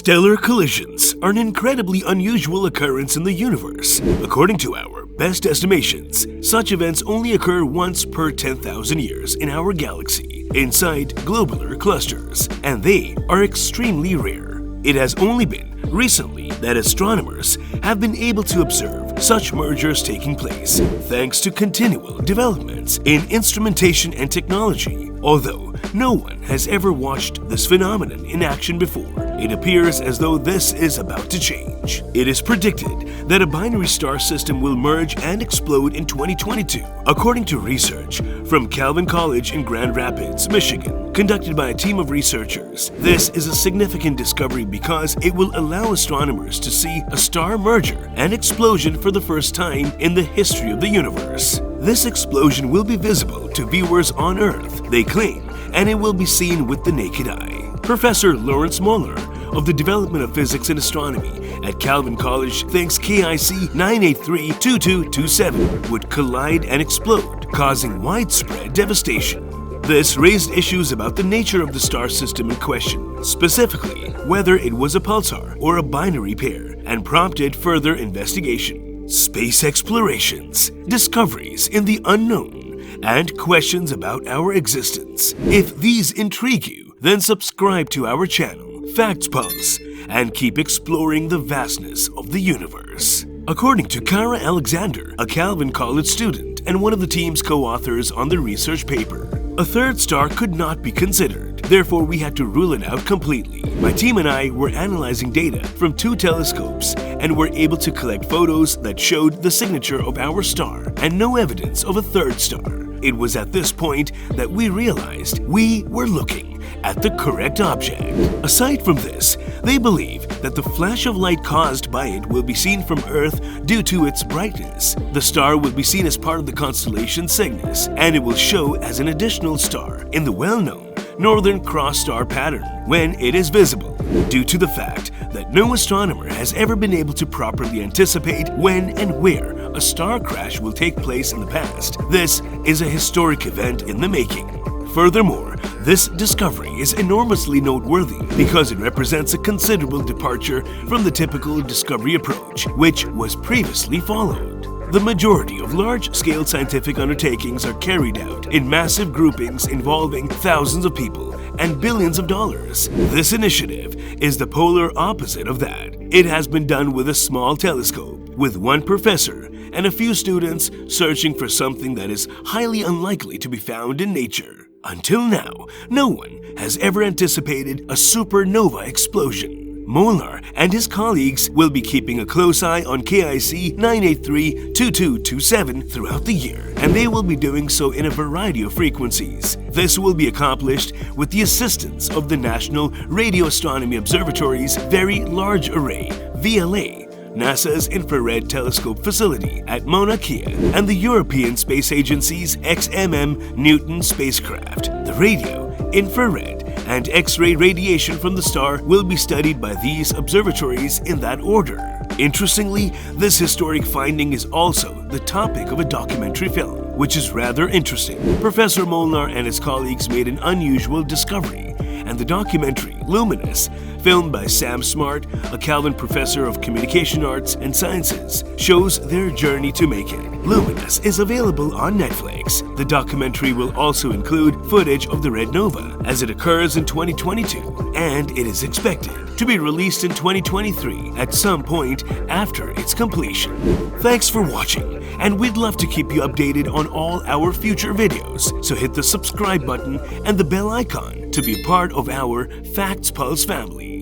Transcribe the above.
Stellar collisions are an incredibly unusual occurrence in the universe. According to our best estimations, such events only occur once per 10,000 years in our galaxy, inside globular clusters, and they are extremely rare. It has only been recently that astronomers have been able to observe such mergers taking place thanks to continual developments in instrumentation and technology. Although no one has ever watched this phenomenon in action before, it appears as though this is about to change. It is predicted that a binary star system will merge and explode in 2022, according to research from Calvin College in Grand Rapids, Michigan, conducted by a team of researchers. This is a significant discovery because it will allow astronomers to see a star merger and explosion for the first time in the history of the universe. This explosion will be visible to viewers on Earth, they claim, and it will be seen with the naked eye. Professor Lawrence Moeller of the Development of Physics and Astronomy at Calvin College thinks KIC 983-2227 would collide and explode, causing widespread devastation. This raised issues about the nature of the star system in question, specifically whether it was a pulsar or a binary pair, and prompted further investigation. Space explorations, discoveries in the unknown, and questions about our existence. If these intrigue you, then subscribe to our channel, Facts Pulse, and keep exploring the vastness of the universe. According to Kara Alexander, a Calvin College student and one of the team's co-authors on the research paper, a third star could not be considered. Therefore, we had to rule it out completely. My team and I were analyzing data from 2 telescopes and were able to collect photos that showed the signature of our star and no evidence of a third star. It was at this point that we realized we were looking at the correct object. Aside from this, they believe that the flash of light caused by it will be seen from Earth due to its brightness. The star will be seen as part of the constellation Cygnus, and it will show as an additional star in the well-known Northern Cross star pattern when it is visible, due to the fact that no astronomer has ever been able to properly anticipate when and where a star crash will take place in the past. This is a historic event in the making. Furthermore, this discovery is enormously noteworthy because it represents a considerable departure from the typical discovery approach, which was previously followed. The majority of large-scale scientific undertakings are carried out in massive groupings involving thousands of people and billions of dollars. This initiative is the polar opposite of that. It has been done with a small telescope, with one professor and a few students searching for something that is highly unlikely to be found in nature. Until now, no one has ever anticipated a supernova explosion. Moeller and his colleagues will be keeping a close eye on KIC 983-2227 throughout the year, and they will be doing so in a variety of frequencies. This will be accomplished with the assistance of the National Radio Astronomy Observatory's Very Large Array (VLA), NASA's Infrared Telescope Facility at Mauna Kea, and the European Space Agency's XMM Newton spacecraft. The radio, infrared, and X-ray radiation from the star will be studied by these observatories in that order. Interestingly, this historic finding is also the topic of a documentary film, which is rather interesting. Professor Molnar and his colleagues made an unusual discovery, and the documentary, Luminous, filmed by Sam Smart, a Calvin professor of communication arts and sciences, shows their journey to make it. Luminous is available on Netflix. The documentary will also include footage of the red nova as it occurs in 2022, and it is expected to be released in 2023 at some point after its completion. Thanks for watching, and we'd love to keep you updated on all our future videos, so hit the subscribe button and the bell icon to be part of our Facts Pulse family.